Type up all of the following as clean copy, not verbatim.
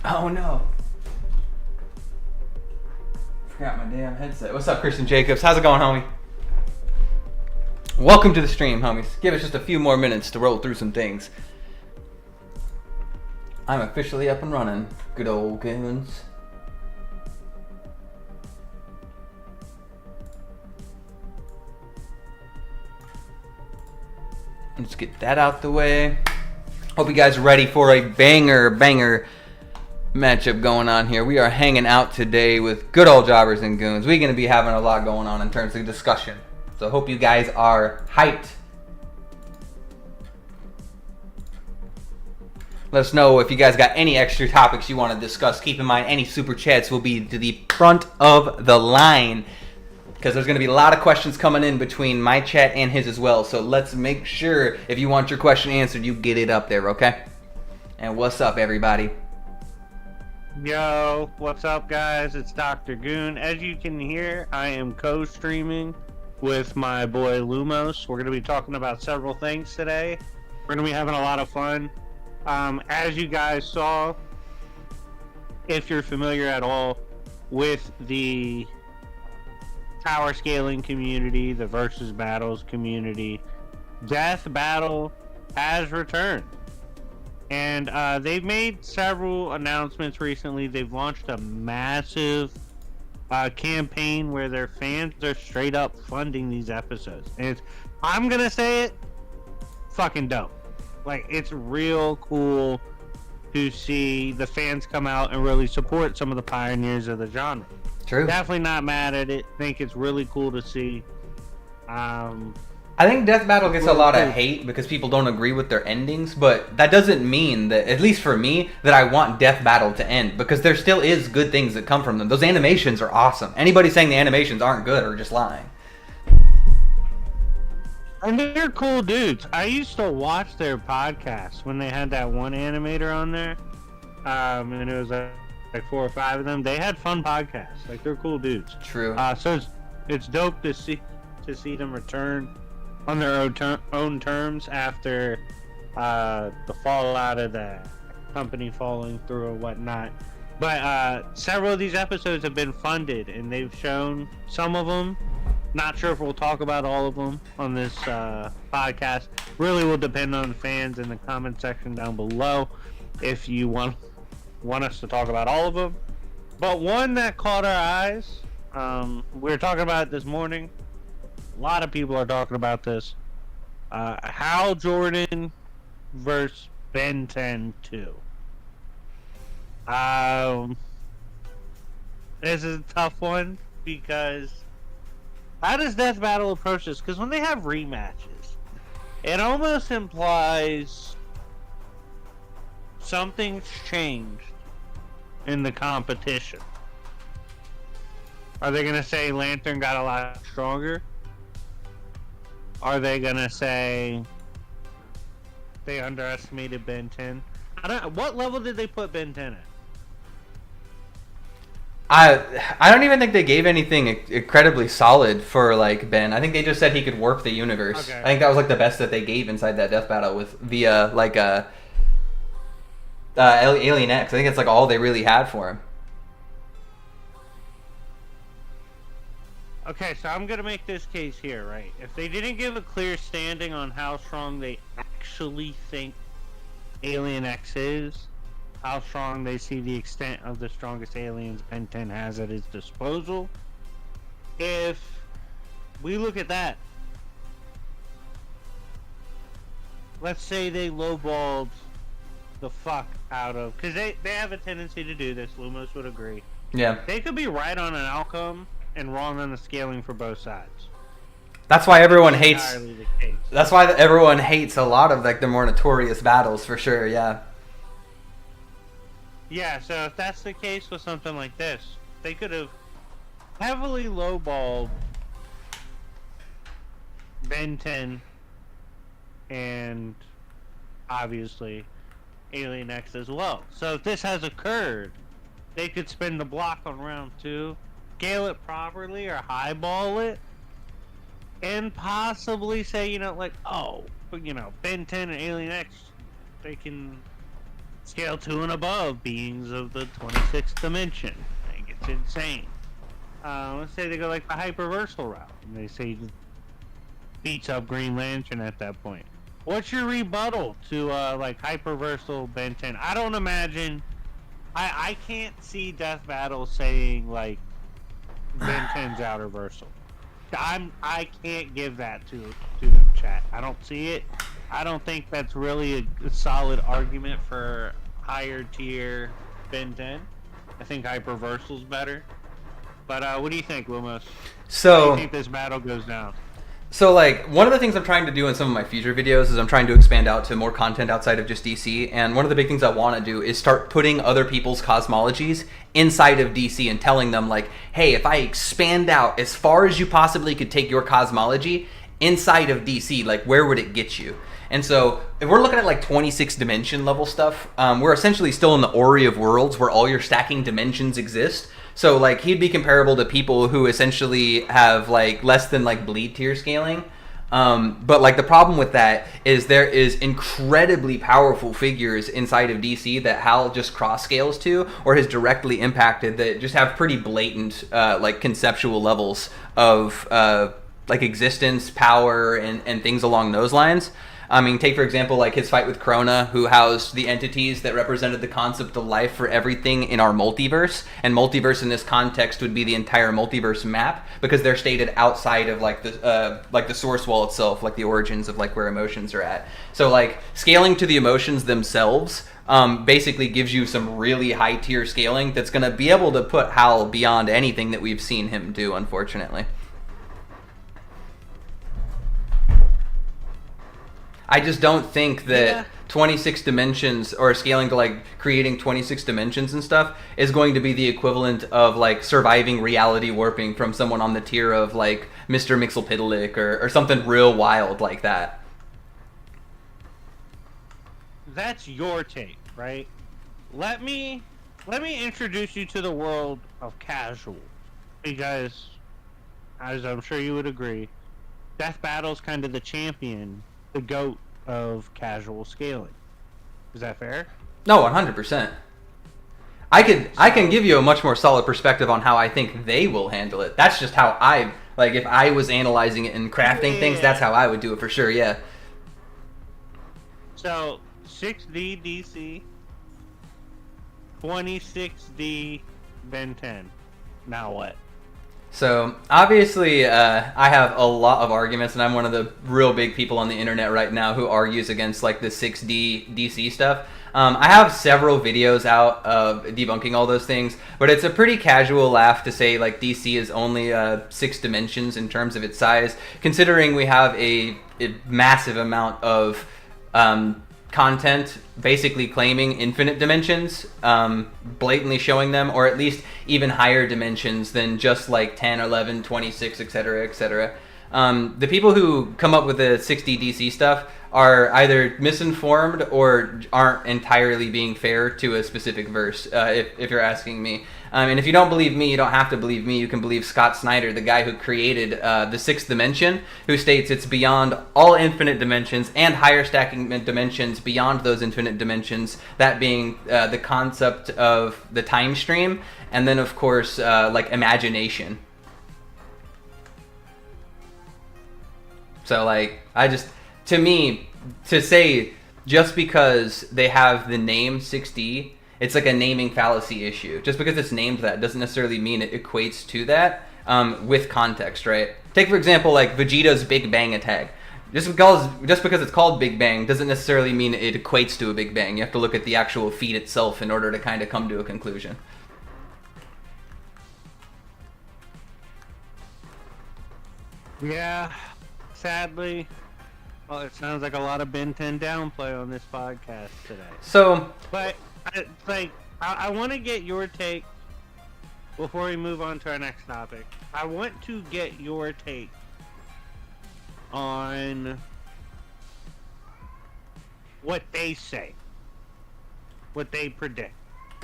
Oh no. Forgot my damn headset. What's up, Kristian Jacobs? How's it going, homie? Welcome to the stream, homies. Give us just a few more minutes to roll through some things. I'm officially up and running. Good old Goons. Let's get that out the way. Hope you guys are ready for a banger matchup going on here. We are hanging out today with good old Jobbers and Goons. We're going to be having a lot going on in terms of discussion. So hope you guys are hyped. Let us know if you guys got any extra topics you want to discuss. Keep in mind, any super chats will be to the front of the line, because there's going to be a lot of questions coming in between my chat and his as well. So let's make sure, if you want your question answered, you get it up there, okay? And what's up, everybody? Yo, what's up, guys? It's Dr. Goon. As you can hear, I am co-streaming with my boy Lumos. We're going to be talking about several things today. We're going to be having a lot of fun. As you guys saw, if you're familiar at all with the tower scaling community, the versus battles community, Death Battle has returned. And they've made several announcements recently. They've launched a massive campaign where their fans are straight up funding these episodes. And it's, I'm gonna say it, fucking dope. Like, it's real cool to see the fans come out and really support some of the pioneers of the genre. True. Definitely not mad at it. Think it's really cool to see. I think Death Battle gets a lot of hate because people don't agree with their endings, but that doesn't mean that, at least for me, that I want Death Battle to end, because there still is good things that come from them. Those animations are awesome. Anybody saying the animations aren't good are just lying. And they're cool dudes. I used to watch their podcasts when they had that one animator on there. And it was like 4 or 5 of them. They had fun podcasts. Like, they're cool dudes. True. So it's dope to see them return on their own terms after the fallout of the company falling through or whatnot. But several of these episodes have been funded, and they've shown some of them. Not sure if we'll talk about all of them on this podcast. Really will depend on the fans in the comment section down below if you want us to talk about all of them. But one that caught our eyes, we were talking about it this morning. A lot of people are talking about this. Hal Jordan versus Ben 10 2. This is a tough one because how does Death Battle approach this? Because when they have rematches, it almost implies something's changed in the competition. Are they going to say Lantern got a lot stronger? Are they going to say they underestimated Ben 10? What level did they put Ben 10 at? I don't even think they gave anything incredibly solid for, like, Ben. I think they just said he could warp the universe. Okay. I think that was, like, the best that they gave inside that Death Battle with via, like, Alien X. I think it's, like, all they really had for him. Okay, so I'm going to make this case here, right? If they didn't give a clear standing on how strong they actually think Alien X is, how strong they see the extent of the strongest aliens Ben 10 has at his disposal, if we look at that, let's say they lowballed the fuck out of, because they have a tendency to do this, Lumos would agree. Yeah. They could be right on an outcome and wrong on the scaling for both sides. That's why everyone hates. That's why everyone hates a lot of, like, the more notorious battles, for sure. Yeah. Yeah. So if that's the case with something like this, they could have heavily lowballed Ben 10 and obviously Alien X as well. So if this has occurred, they could spin the block on round 2, scale it properly or highball it, and possibly say, you know, like, oh, you know, Ben 10 and Alien X, they can Scale 2 and above, beings of the 26th dimension. Like, it's insane. Let's say they go like the hyperversal route, and they say he just beats up Green Lantern at that point. What's your rebuttal to like hyperversal Ben 10? I don't imagine. I can't see Death Battle saying like Ben 10's outer versal. I can't give that to them, chat. I don't see it. I don't think that's really a solid argument for higher tier Ben 10. I think hyperversal's better. But what do you think, Lumos? So, how do you think this battle goes down? So, like, one of the things I'm trying to do in some of my future videos is I'm trying to expand out to more content outside of just DC, and one of the big things I want to do is start putting other people's cosmologies inside of DC and telling them, like, hey, if I expand out as far as you possibly could take your cosmology inside of DC, like, where would it get you? And so, if we're looking at, like, 26 dimension level stuff, we're essentially still in the Ori of Worlds where all your stacking dimensions exist. So, like, he'd be comparable to people who essentially have, like, less than, like, bleed tier scaling. But, like, the problem with that is there is incredibly powerful figures inside of DC that Hal just cross-scales to or has directly impacted that just have pretty blatant, like, conceptual levels of, like, existence, power, and things along those lines. I mean, take, for example, like his fight with Krona, who housed the entities that represented the concept of life for everything in our multiverse. And multiverse in this context would be the entire multiverse map, because they're stated outside of, like the source wall itself, like the origins of, like, where emotions are at. So, like, scaling to the emotions themselves basically gives you some really high-tier scaling that's going to be able to put Hal beyond anything that we've seen him do, unfortunately. I just don't think that 26 dimensions or scaling to, like, creating 26 dimensions and stuff is going to be the equivalent of, like, surviving reality warping from someone on the tier of, like, Mr. Mixelpidalic or something real wild like that. That's your take, right? Let me introduce you to the world of casual, because, as I'm sure you would agree, Death Battle's kind of the champion, the GOAT of casual scaling. Is that fair? No, 100%. I can give you a much more solid perspective on how I think they will handle it. That's just how like, if I was analyzing it and crafting things, that's how I would do it for sure, yeah. So, 6D DC, 26D Ben 10. Now what? So, obviously, I have a lot of arguments, and I'm one of the real big people on the internet right now who argues against, like, the 6D DC stuff. I have several videos out of debunking all those things, but it's a pretty casual laugh to say, like, DC is only 6 dimensions in terms of its size, considering we have a massive amount of content basically claiming infinite dimensions, blatantly showing them, or at least even higher dimensions than just, like, 10, 11, 26, etc., etc. The people who come up with the 6D DC stuff are either misinformed or aren't entirely being fair to a specific verse, if you're asking me. And if you don't believe me, you don't have to believe me. You can believe Scott Snyder, the guy who created the 6th dimension, who states it's beyond all infinite dimensions and higher stacking dimensions beyond those infinite dimensions, that being the concept of the time stream, and then, of course, like, imagination. So, like, to me, to say just because they have the name 6D, it's like a naming fallacy issue. Just because it's named that doesn't necessarily mean it equates to that with context, right? Take, for example, like, Vegeta's Big Bang attack. Just because it's called Big Bang doesn't necessarily mean it equates to a Big Bang. You have to look at the actual feat itself in order to kind of come to a conclusion. Yeah, sadly. Well, it sounds like a lot of Ben 10 downplay on this podcast today. So, but I want to get your take before we move on to our next topic. I want to get your take on what they say, what they predict.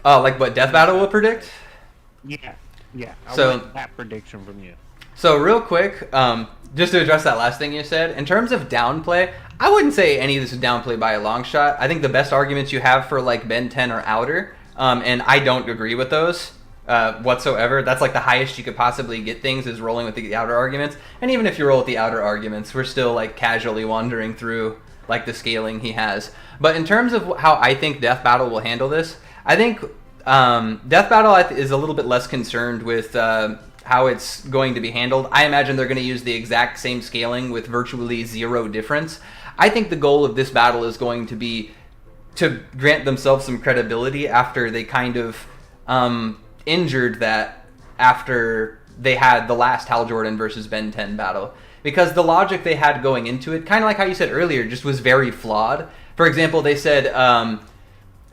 like what Death Battle will predict? Yeah. I So- want that prediction from you. So real quick, just to address that last thing you said, in terms of downplay, I wouldn't say any of this is downplay by a long shot. I think the best arguments you have for like Ben 10 are outer, and I don't agree with those whatsoever. That's like the highest you could possibly get things is rolling with the outer arguments. And even if you roll with the outer arguments, we're still like casually wandering through like the scaling he has. But in terms of how I think Death Battle will handle this, I think Death Battle is a little bit less concerned with how it's going to be handled. I imagine they're going to use the exact same scaling with virtually zero difference. I think the goal of this battle is going to be to grant themselves some credibility after they kind of injured that after they had the last Hal Jordan versus Ben 10 battle. Because the logic they had going into it, kind of like how you said earlier, just was very flawed. For example, they said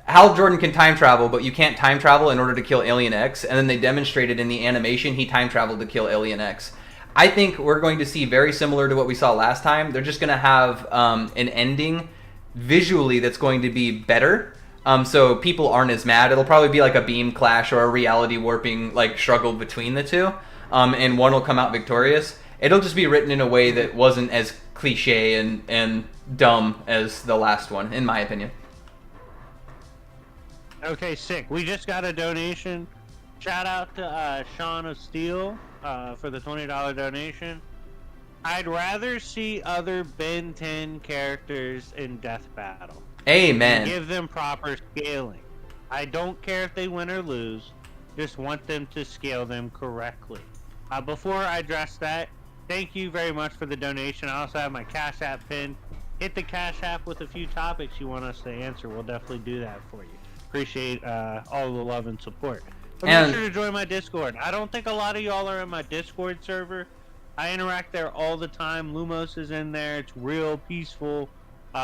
Hal Jordan can time travel, but you can't time travel in order to kill Alien X. And then they demonstrated in the animation he time traveled to kill Alien X. I think we're going to see very similar to what we saw last time. They're just going to have an ending visually that's going to be better. So people aren't as mad. It'll probably be like a beam clash or a reality warping like struggle between the two. And one will come out victorious. It'll just be written in a way that wasn't as cliche and dumb as the last one, in my opinion. Okay, sick. We just got a donation. Shout out to Sean of Steel for the $20 donation. I'd rather see other Ben 10 characters in Death Battle. Amen. Give them proper scaling. I don't care if they win or lose. Just want them to scale them correctly. Before I address that, thank you very much for the donation. I also have my Cash App pin. Hit the Cash App with a few topics you want us to answer. We'll definitely do that for you. Appreciate all the love and support. But make sure to join my Discord. I don't think a lot of y'all are in my Discord server. I interact there all the time. Lumos is in there. It's real peaceful.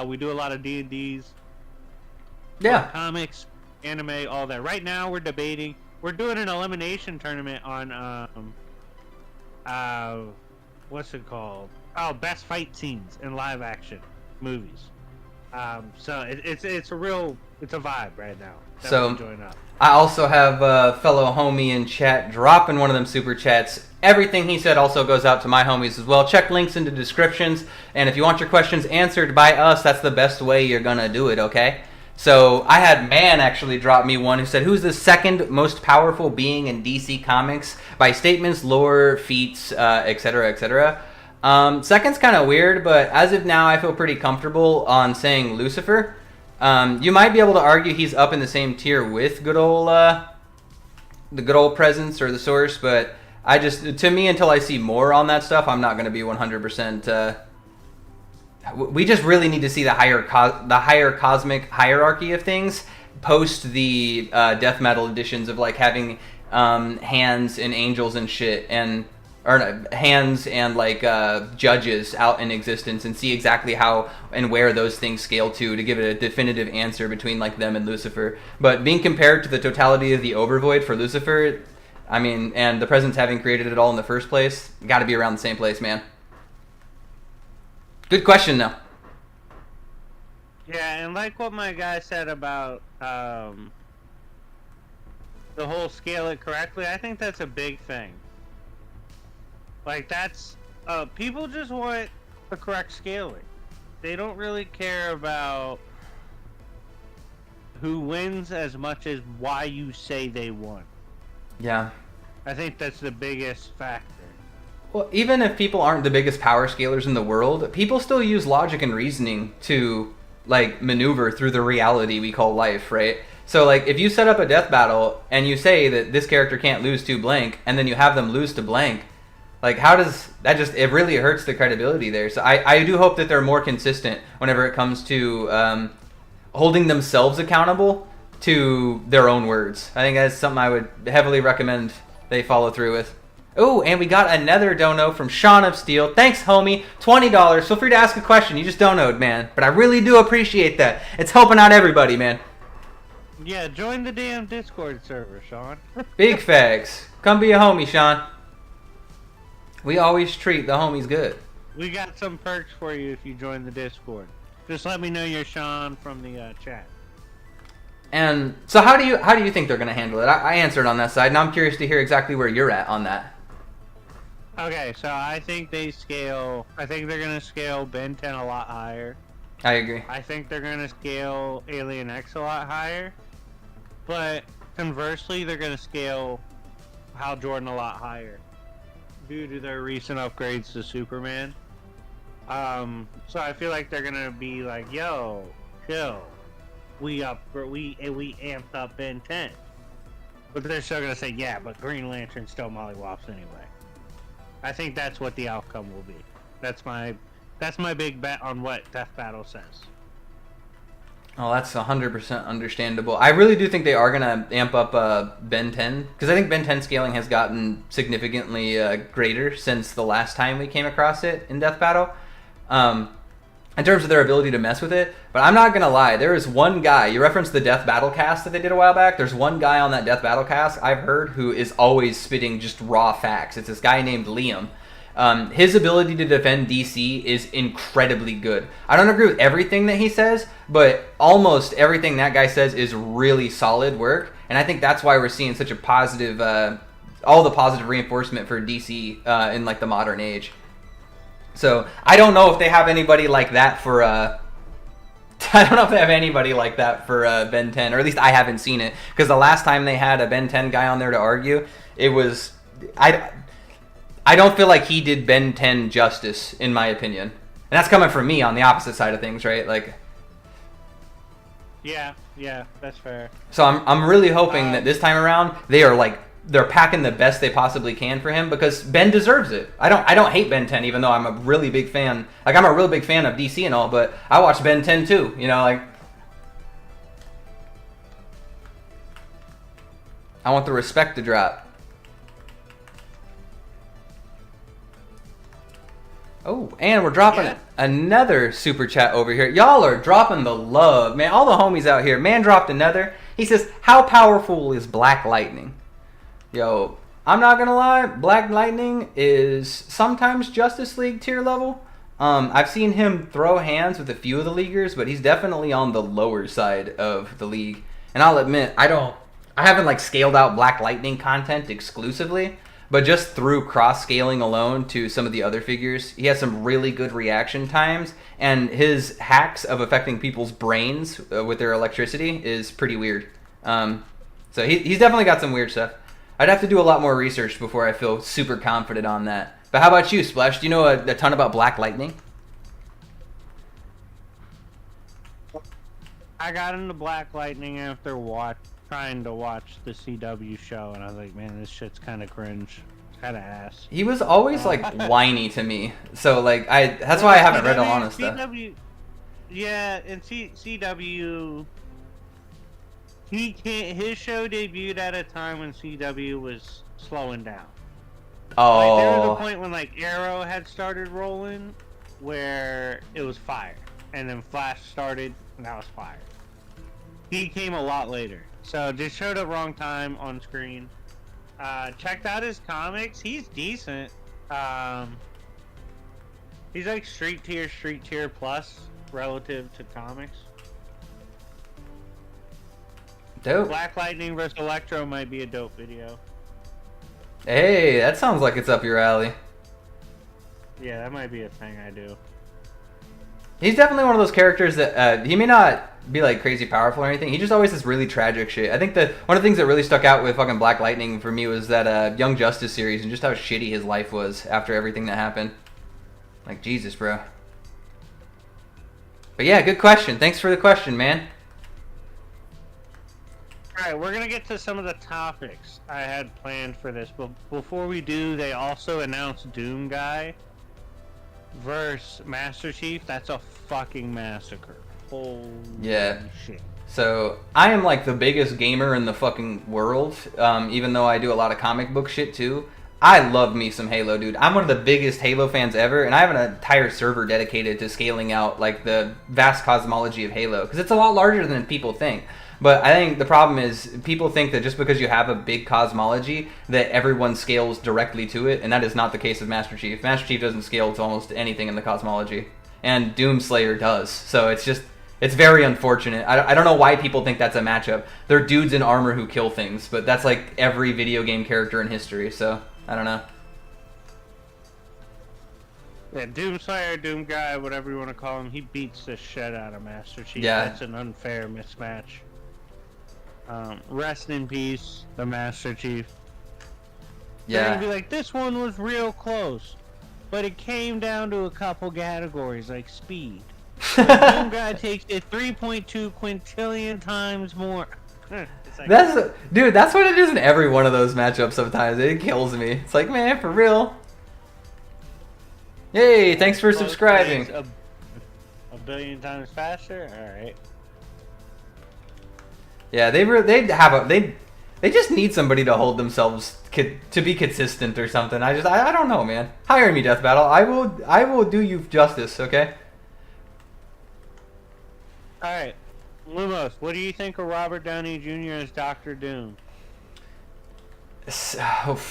We do a lot of D&Ds. Yeah. Comics, anime, all that. Right now we're debating. We're doing an elimination tournament on what's it called? Oh, best fight scenes in live action movies. So it's a vibe right now. Definitely join up. I also have a fellow homie in chat dropping one of them super chats. Everything he said also goes out to my homies as well. Check links in the descriptions. And if you want your questions answered by us, that's the best way you're going to do it, okay? So I had Man actually drop me one who said, who's the second most powerful being in DC Comics by statements, lore, feats, etc., etc.? Second's kind of weird, but as of now, I feel pretty comfortable on saying Lucifer. You might be able to argue he's up in the same tier with good old, the good old presence or the source, but to me, until I see more on that stuff, I'm not going to be 100%. We just really need to see the higher cosmic hierarchy of things post the death metal editions of like having hands and angels and shit hands and like judges out in existence and see exactly how and where those things scale to give it a definitive answer between like them and Lucifer. But being compared to the totality of the Overvoid for Lucifer, I mean, and the Presence having created it all in the first place, got to be around the same place, man. Good question, though. Yeah, and like what my guy said about the whole scale it correctly, I think that's a big thing. Like, that's... people just want the correct scaling. They don't really care about who wins as much as why you say they won. Yeah. I think that's the biggest factor. Well, even if people aren't the biggest power scalers in the world, people still use logic and reasoning to, like, maneuver through the reality we call life, right? So, like, if you set up a death battle and you say that this character can't lose to blank, and then you have them lose to blank, like, how does that just... It really hurts the credibility there. So I do hope that they're more consistent whenever it comes to holding themselves accountable to their own words. I think that's something I would heavily recommend they follow through with. Oh, and we got another dono from Sean of Steel. Thanks, homie. $20. Feel free to ask a question. You just donoed, man. But I really do appreciate that. It's helping out everybody, man. Yeah, join the damn Discord server, Sean. Big facts. Come be a homie, Sean. We always treat the homies good. We got some perks for you if you join the Discord. Just let me know you're Sean from the chat. And so how do you think they're going to handle it? I answered on that side. Now I'm curious to hear exactly where you're at on that. Okay, so I think they scale. I think they're gonna scale Ben 10 a lot higher. I agree. I think they're gonna scale Alien X a lot higher. But conversely, they're gonna scale Hal Jordan a lot higher due to their recent upgrades to Superman. So I feel like they're gonna be like, "Yo, chill, we amped up Ben 10," but they're still gonna say, "Yeah, but Green Lantern still mollywops anyway." I think that's what the outcome will be. That's my big bet on what Death Battle says. Oh, that's 100% understandable. I really do think they are going to amp up Ben 10, because I think Ben 10 scaling has gotten significantly greater since the last time we came across it in Death Battle, in terms of their ability to mess with it. But I'm not going to lie, there is one guy, you referenced the Death Battle cast that they did a while back, there's one guy on that Death Battle cast I've heard who is always spitting just raw facts. It's this guy named Liam. His ability to defend DC is incredibly good. I don't agree with everything that he says, but almost everything that guy says is really solid work, and I think that's why we're seeing such a positive, all the positive reinforcement for DC in like the modern age. So I don't know if they have anybody like that for. I don't know if they have anybody like that for Ben 10, or at least I haven't seen it, because the last time they had a Ben 10 guy on there to argue, it was I don't feel like he did Ben 10 justice, in my opinion. And that's coming from me on the opposite side of things, right? Like, yeah, that's fair. so I'm really hoping that this time around they're packing the best they possibly can for him, because Ben deserves it. I don't hate Ben 10, even though I'm a really big fan. Like, I'm a really big fan of DC and all, but I watch Ben 10 too. You know, like, I want the respect to drop. Oh, and we're dropping another super chat over here. Y'all are dropping the love, man. All the homies out here. Man dropped another. He says, how powerful is Black Lightning? Yo, I'm not going to lie. Black Lightning is sometimes Justice League tier level. I've seen him throw hands with a few of the leaguers, but he's definitely on the lower side of the league. And I'll admit, I haven't like scaled out Black Lightning content exclusively. But just through cross-scaling alone to some of the other figures, he has some really good reaction times, and his hacks of affecting people's brains with their electricity is pretty weird. So he's definitely got some weird stuff. I'd have to do a lot more research before I feel super confident on that. But how about you, Splash? Do you know a ton about Black Lightning? I got into Black Lightning after trying to watch the CW show, and I was like, man, this shit's kind of cringe. It's kind of ass. He was always like whiny to me, so like that's why I haven't read a lot of stuff. Yeah, and CW, his show debuted at a time when CW was slowing down. Oh, like, there was a point when like Arrow had started rolling, where it was fire, and then Flash started, and that was fire. He came a lot later. So just showed up wrong time on screen. Checked out his comics. He's decent. He's like street tier plus relative to comics. dope. Black Lightning vs. Electro might be a dope video. Hey, that sounds like it's up your alley. Yeah, that might be a thing I do. He's definitely one of those characters that he may not be like crazy powerful or anything. He just always does really tragic shit. I think that one of the things that really stuck out with fucking Black Lightning for me was that Young Justice series and just how shitty his life was after everything that happened. Like, Jesus, bro. But yeah, good question. Thanks for the question, man. Alright, we're gonna get to some of the topics I had planned for this, but before we do, they also announced Doomguy versus Master Chief. That's a fucking massacre. Holy shit. So, I am like the biggest gamer in the fucking world, even though I do a lot of comic book shit too. I love me some Halo, dude. I'm one of the biggest Halo fans ever, and I have an entire server dedicated to scaling out like the vast cosmology of Halo, because it's a lot larger than people think. But I think the problem is people think that just because you have a big cosmology that everyone scales directly to it, and that is not the case with Master Chief. Master Chief doesn't scale to almost anything in the cosmology, and Doomslayer does. So it's very unfortunate. I don't know why people think that's a matchup. They're dudes in armor who kill things, but that's like every video game character in history, so I don't know. Yeah, Doomslayer, Doomguy, whatever you want to call him, he beats the shit out of Master Chief. Yeah. That's an unfair mismatch. Rest in peace, the Master Chief. They're gonna be like, this one was real close, but it came down to a couple categories, like speed. Doomguy takes it 3.2 quintillion times more. Like, that's what it is in every one of those matchups sometimes. It kills me. It's like, man, for real. Yay, thanks for subscribing. A billion times faster? Alright. Yeah, they just need somebody to hold themselves to be consistent or something. I don't know, man. Hire me, Death Battle. I will do you justice, okay? Alright. Lumos, what do you think of Robert Downey Jr. as Doctor Doom?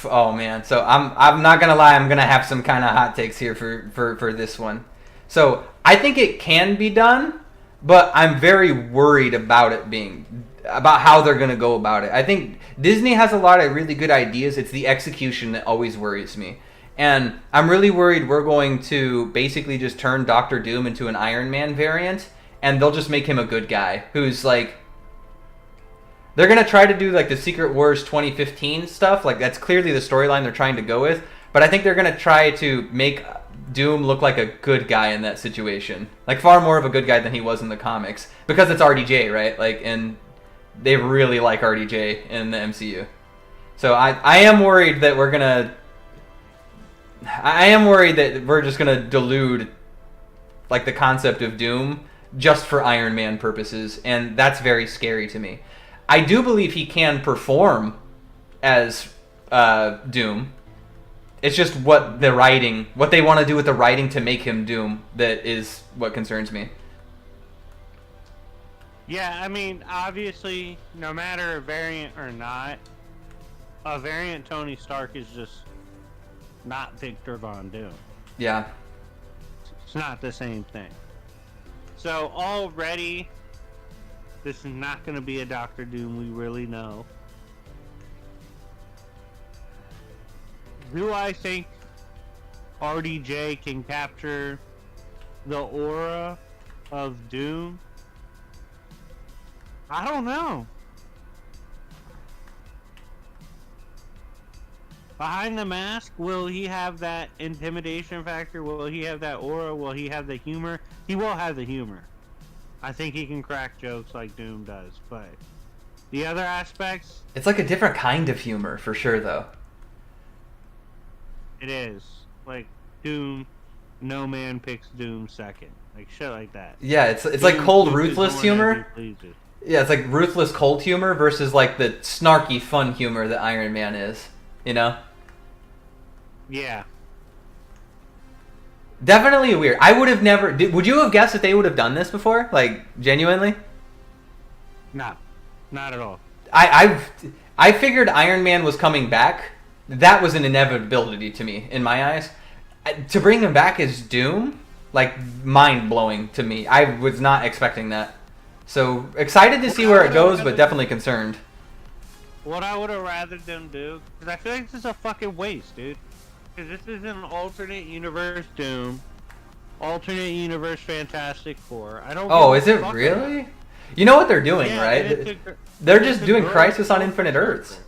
Oh man, so I'm not gonna lie, I'm gonna have some kind of hot takes here for this one. So I think it can be done, but I'm very worried about how they're gonna go about it. I think Disney has a lot of really good ideas. It's the execution that always worries me. And I'm really worried we're going to basically just turn Doctor Doom into an Iron Man variant, and they'll just make him a good guy who's like, they're going to try to do like the Secret Wars 2015 stuff. Like that's clearly the storyline they're trying to go with. But I think they're going to try to make Doom look like a good guy in that situation. Like far more of a good guy than he was in the comics. Because it's RDJ, right? Like, and they really like RDJ in the MCU. So I am worried that we're just going to delude like the concept of Doom just for Iron Man purposes. And that's very scary to me. I do believe he can perform as Doom. It's just what they want to do with the writing to make him Doom that is what concerns me. Yeah, I mean, obviously, no matter a variant or not, a variant Tony Stark is just not Victor Von Doom. Yeah. It's not the same thing. So already, this is not going to be a Doctor Doom we really know. Do I think RDJ can capture the aura of Doom? I don't know. Behind the mask, will he have that intimidation factor? Will he have that aura? Will he have the humor? He will have the humor. I think he can crack jokes like Doom does, but the other aspects... It's like a different kind of humor, for sure, though. It is. Like, Doom, no man picks Doom second. Like, shit like that. Yeah, it's like cold, ruthless humor. Yeah, it's like ruthless, cold humor versus, like, the snarky, fun humor that Iron Man is, you know? Yeah. Definitely weird. I would have never... would you have guessed that they would have done this before? Like, genuinely? No. Not at all. I figured Iron Man was coming back. That was an inevitability to me, in my eyes. To bring him back as Doom, like, mind-blowing to me. I was not expecting that. So, excited to see where it goes, but definitely concerned. What I would have rather them do... Because I feel like this is a fucking waste, dude. Because this is an alternate universe Doom, alternate universe Fantastic Four. I don't. Oh, is it really? You know what they're doing, yeah, right? They're just doing Crisis on Infinite Earths.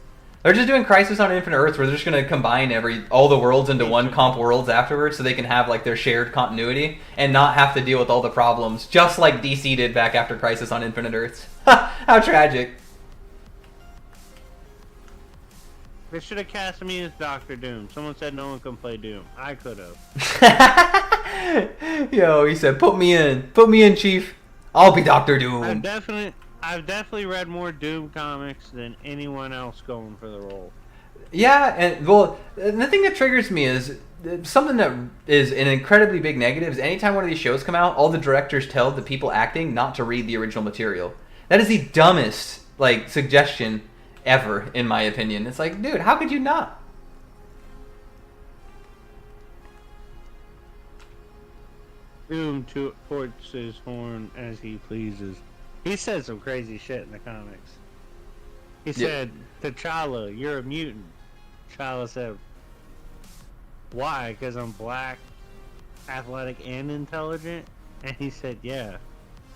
They're just doing Crisis on Infinite Earths, where they're just gonna combine all the worlds into one comp worlds afterwards, so they can have like their shared continuity and not have to deal with all the problems, just like DC did back after Crisis on Infinite Earths. How tragic! They should have cast me as Doctor Doom. Someone said no one can play Doom. I could have. Yo, he said, "Put me in, Chief. I'll be Doctor Doom." I've definitely read more Doom comics than anyone else going for the role. Yeah, and well, the thing that triggers me is something that is an incredibly big negative is anytime one of these shows come out, all the directors tell the people acting not to read the original material. That is the dumbest suggestion ever, in my opinion. It's like, dude, how could you not? Doom torts his horn as he pleases. He said some crazy shit in the comics. He said, "T'Challa, you're a mutant." T'Challa said, "Why? Because I'm black?" athletic and intelligent? And he said, yeah,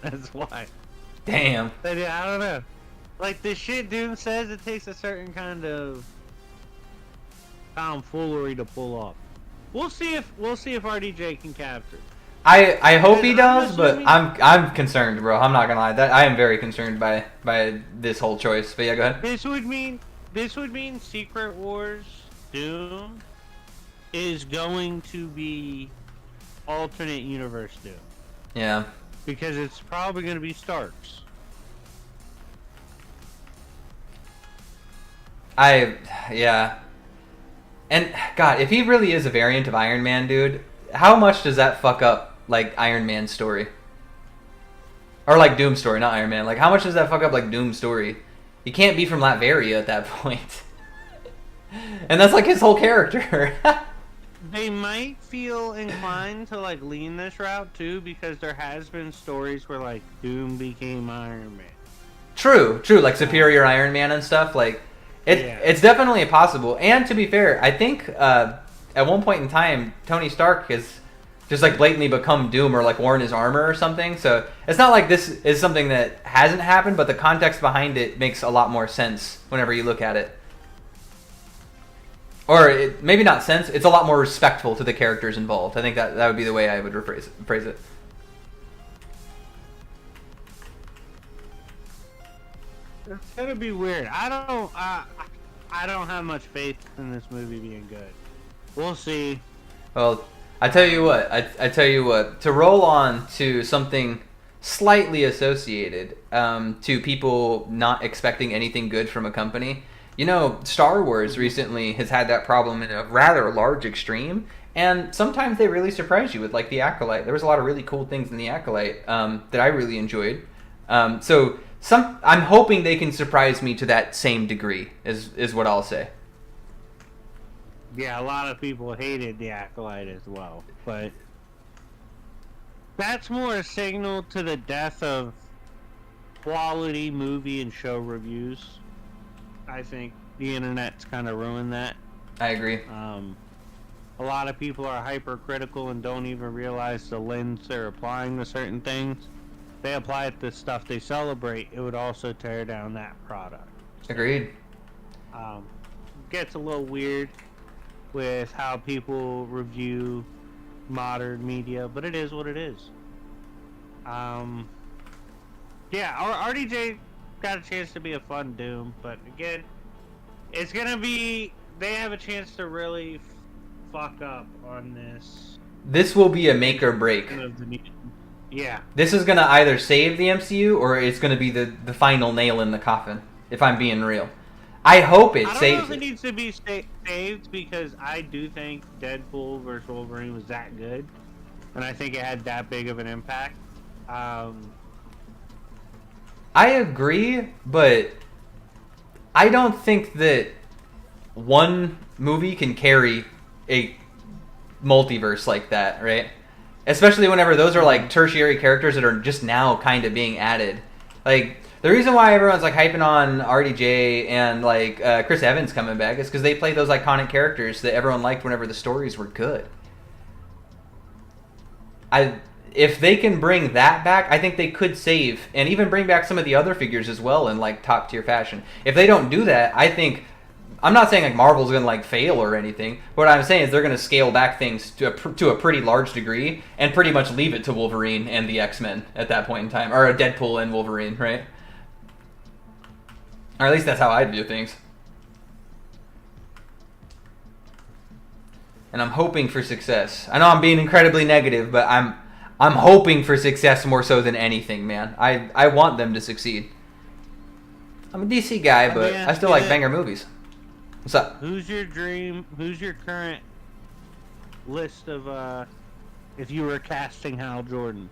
that's why. Damn. But yeah, I don't know. Like, the shit Doom says, it takes a certain kind of tomfoolery to pull off. We'll see if RDJ can capture. I hope he does, assuming... but I'm concerned, bro. I'm not gonna lie. That I am very concerned by this whole choice. But yeah, go ahead. This would mean Secret Wars Doom is going to be alternate universe Doom. Yeah. Because it's probably going to be Starks. Yeah. And God, if he really is a variant of Iron Man, dude, how much does that fuck up like Iron Man's story? Or like Doom's story, not Iron Man. Like, how much does that fuck up like Doom's story? He can't be from Latveria at that point. And that's like his whole character. They might feel inclined to like lean this route too, because there has been stories where like Doom became Iron Man. True, like Superior Iron Man and stuff. Like, it's definitely possible. And to be fair, I think at one point in time, Tony Stark has just like blatantly become Doom or like worn his armor or something. So it's not like this is something that hasn't happened, but the context behind it makes a lot more sense whenever you look at it. Or maybe not sense, it's a lot more respectful to the characters involved. I think that would be the way I would phrase it. It's gonna be weird. I don't have much faith in this movie being good. We'll see. Well, I tell you what. I tell you what. To roll on to something slightly associated to people not expecting anything good from a company. You know, Star Wars recently has had that problem in a rather large extreme, and sometimes they really surprise you with, like, The Acolyte. There was a lot of really cool things in The Acolyte that I really enjoyed. So I'm hoping they can surprise me to that same degree, is what I'll say. Yeah, a lot of people hated The Acolyte as well, but that's more a signal to the death of quality movie and show reviews. I think the internet's kind of ruined that. I agree. A lot of people are hypercritical and don't even realize the lens they're applying to certain things. If they apply it to stuff they celebrate, it would also tear down that product. Agreed. Gets a little weird with how people review modern media, but it is what it is. RDJ got a chance to be a fun Doom, but again, it's gonna be, they have a chance to really fuck up on this. This will be a make or break. Yeah. This is gonna either save the MCU or it's gonna be the final nail in the coffin, if I'm being real. I hope it saves it. I don't know if it needs to be saved, because I do think Deadpool vs. Wolverine was that good, and I think it had that big of an impact. I agree, but I don't think that one movie can carry a multiverse like that, right? Especially whenever those are like tertiary characters that are just now kind of being added. Like, the reason why everyone's like hyping on RDJ and like Chris Evans coming back is because they play those iconic characters that everyone liked whenever the stories were good. If they can bring that back, I think they could save and even bring back some of the other figures as well in like top tier fashion. If they don't do that, I think, I'm not saying like Marvel's gonna like fail or anything. What I'm saying is they're gonna scale back things to a pretty large degree and pretty much leave it to Wolverine and the X-Men at that point in time, or a Deadpool and Wolverine, right? Or at least that's how I view things. And I'm hoping for success. I know I'm being incredibly negative, but I'm hoping for success more so than anything, man. I want them to succeed. I'm a DC guy, but I still like banger movies. What's up? Who's your current list of if you were casting Hal Jordan?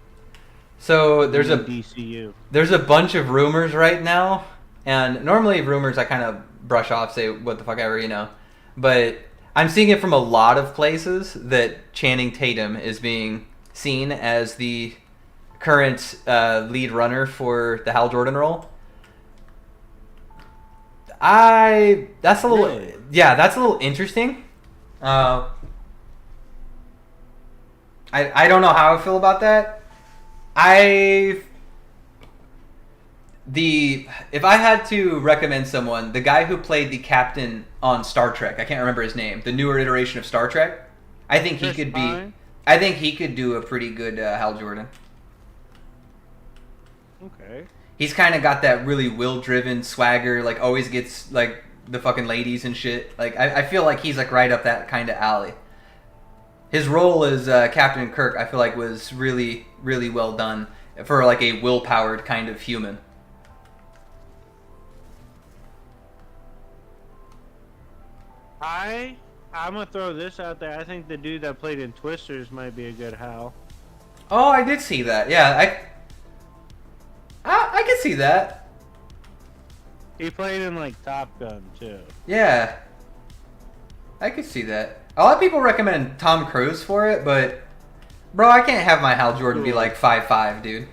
So there's a DCU. There's a bunch of rumors right now, and normally rumors I kind of brush off, say what the fuck ever, you know. But I'm seeing it from a lot of places that Channing Tatum is being seen as the current lead runner for the Hal Jordan role. That's a little, that's a little interesting. I I don't know how I feel about that. If I had to recommend someone, the guy who played the captain on Star Trek, I can't remember his name, the newer iteration of Star Trek, I think he could be. I think he could do a pretty good Hal Jordan. Okay. He's kind of got that really will-driven swagger, like always gets like the fucking ladies and shit. Like I feel like he's like right up that kind of alley. His role as Captain Kirk, I feel like, was really, really well done for like a will-powered kind of human. I'm gonna throw this out there. I think the dude that played in Twisters might be a good Hal. Oh, I did see that. Yeah, I could see that. He played in like Top Gun too. Yeah, I could see that. A lot of people recommend Tom Cruise for it, but bro, I can't have my Hal Jordan be like 5'5", dude.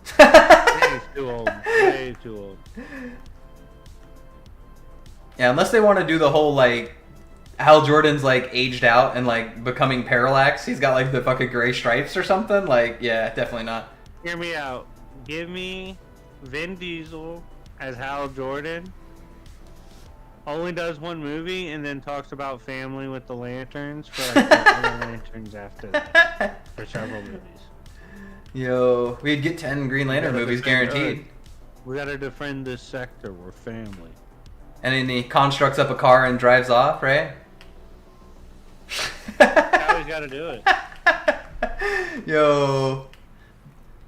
He's too old. Way too old. Yeah, unless they want to do the whole like Hal Jordan's like aged out and like becoming Parallax. He's got like the fucking gray stripes or something. Like, yeah, definitely not. Hear me out. Give me Vin Diesel as Hal Jordan. Only does one movie and then talks about family with the Lanterns for like the other Lanterns after that. For several movies. Yo, we'd get 10 Green Lantern movies guaranteed. We gotta defend this sector. We're family. And then he constructs up a car and drives off, right? That's how he's gotta do it. Yo,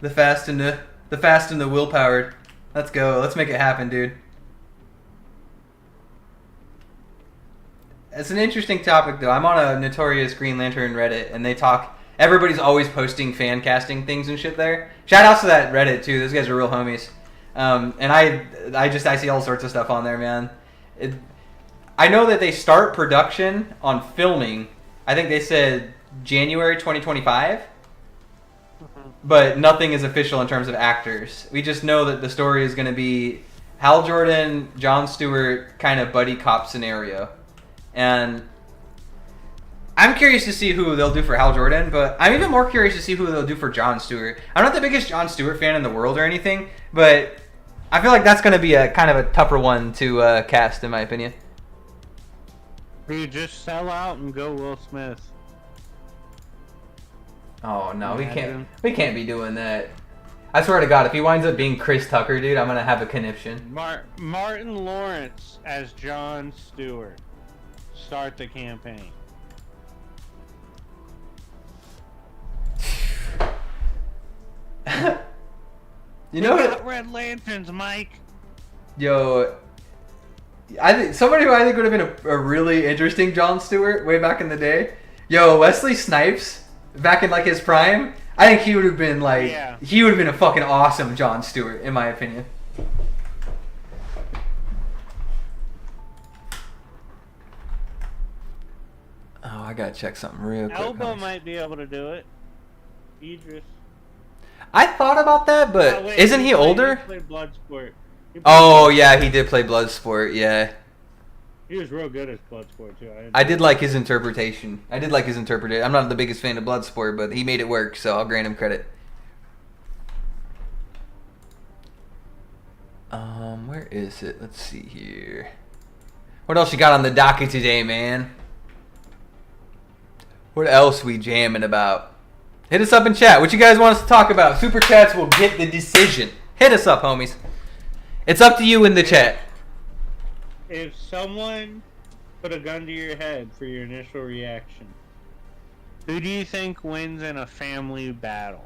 the fast and the will-powered. Let's go. Let's make it happen, dude. It's an interesting topic, though. I'm on a Notorious Green Lantern Reddit, and they talk. Everybody's always posting fan casting things and shit there. Shout outs to that Reddit too. Those guys are real homies. And I see all sorts of stuff on there, man. I know that they start production on filming. I think they said January 2025. But nothing is official in terms of actors. We just know that the story is going to be Hal Jordan, Jon Stewart kind of buddy cop scenario. And I'm curious to see who they'll do for Hal Jordan, but I'm even more curious to see who they'll do for Jon Stewart. I'm not the biggest Jon Stewart fan in the world or anything, but I feel like that's going to be a kind of a tougher one to cast, in my opinion. You just sell out and go Will Smith. Oh no, we can't be doing that. I swear to God, if he winds up being Chris Tucker, dude, I'm gonna have a conniption. Martin Lawrence as Jon Stewart. Start the campaign. You know, they got Red Lanterns, Mike. Yo, I think somebody who I think would have been a really interesting Jon Stewart way back in the day. Yo, Wesley Snipes back in like his prime. I think he would have been like he would have been a fucking awesome Jon Stewart, in my opinion. Oh, I gotta check something real quick. Elba might be able to do it. Idris. I thought about that, but isn't he older? He played Bloodsport. Oh yeah, he did play Bloodsport. Yeah. He was real good at Bloodsport too. I did like his interpretation. I'm not the biggest fan of Bloodsport, but he made it work, so I'll grant him credit. Where is it? Let's see here. What else you got on the docket today, man? What else we jamming about? Hit us up in chat. What you guys want us to talk about? Super chats will get the decision. Hit us up, homies. It's up to you in the chat. If someone put a gun to your head for your initial reaction, who do you think wins in a family battle?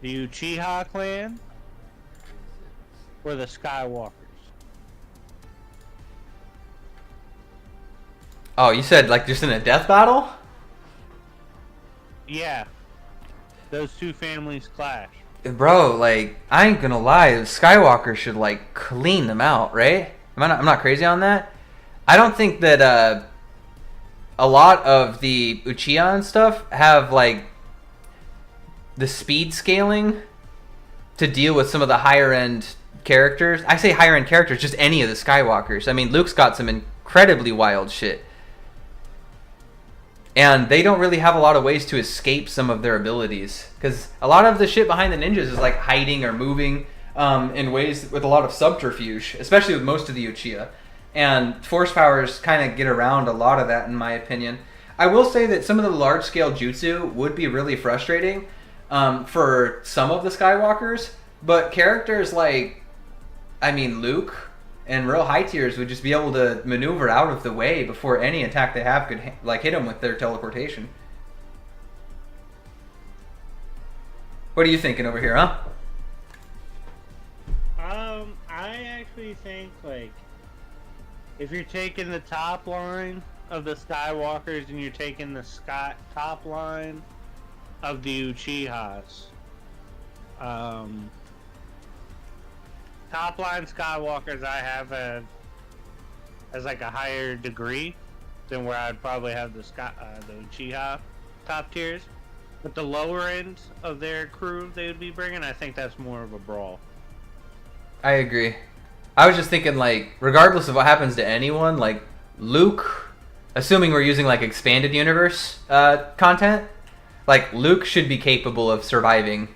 The Uchiha clan or the Skywalkers? Oh, you said like just in a death battle? Yeah. Those two families clash. Bro, like, I ain't gonna lie, Skywalker should like clean them out, right? I'm not crazy on that. I don't think that a lot of the Uchiha and stuff have like the speed scaling to deal with some of the higher end characters. I say higher end characters, just any of the Skywalkers. I mean, Luke's got some incredibly wild shit. And they don't really have a lot of ways to escape some of their abilities. Because a lot of the shit behind the ninjas is like hiding or moving in ways with a lot of subterfuge, especially with most of the Uchiha. And force powers kind of get around a lot of that, in my opinion. I will say that some of the large-scale jutsu would be really frustrating for some of the Skywalkers, but characters like, Luke and real high tiers would just be able to maneuver out of the way before any attack they have could hit them with their teleportation. What are you thinking over here, huh? I actually think, if you're taking the top line of the Skywalkers and you're taking the top line of the Uchihas, top line Skywalkers I have as a higher degree than where I'd probably have the Uchiha top tiers. But the lower end of their crew they would be bringing, I think that's more of a brawl. I agree. I was just thinking, regardless of what happens to anyone, Luke, assuming we're using, expanded universe content, Luke should be capable of surviving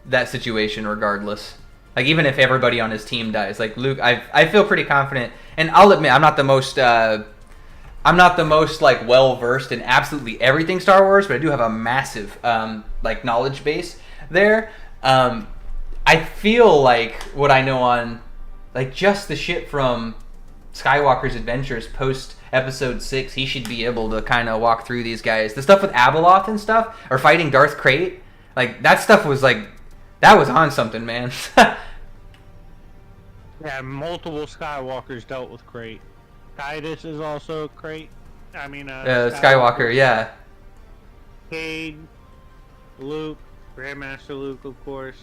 that situation regardless. Even if everybody on his team dies. Luke, I feel pretty confident. And I'll admit, I'm not the most well-versed in absolutely everything Star Wars, but I do have a massive, knowledge base there. I feel like what I know on, just the shit from Skywalker's adventures post Episode 6, he should be able to kind of walk through these guys. The stuff with Abeloth and stuff, or fighting Darth Krayt, that stuff was, that was on something, man. Yeah, multiple Skywalkers dealt with Krayt. Titus is also Krayt. Skywalker, yeah. Cade, Luke, Grandmaster Luke, of course.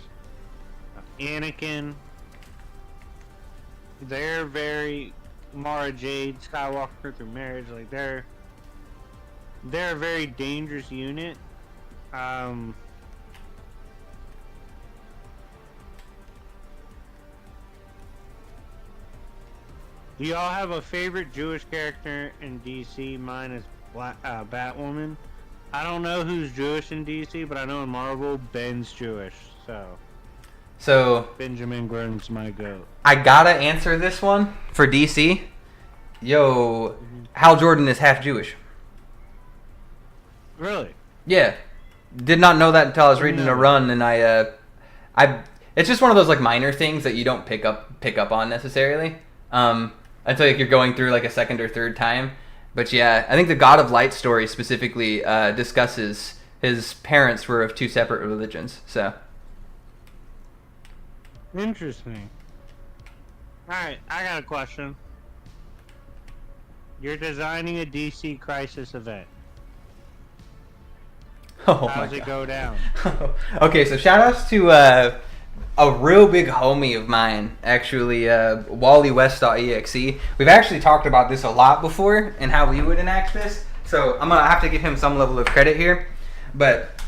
Anakin. They're very Mara Jade, Skywalker through marriage. They're a very dangerous unit. Do y'all have a favorite Jewish character in DC? Mine is Batwoman. I don't know who's Jewish in DC, but I know in Marvel, Ben's Jewish. So Benjamin Grimm's my goat. I gotta answer this one for DC. Hal Jordan is half Jewish. Really? Yeah. Did not know that until I was reading a run, and I it's just one of those minor things that you don't pick up on necessarily. Until you're going through a second or third time. But yeah, I think the God of Light story specifically discusses his parents were of two separate religions. So interesting. Alright, I got a question. You're designing a DC Crisis event. Oh How does it go down? Okay, so shout outs to a real big homie of mine, actually, WallyWest.exe. We've actually talked about this a lot before and how we would enact this, so I'm going to have to give him some level of credit here. But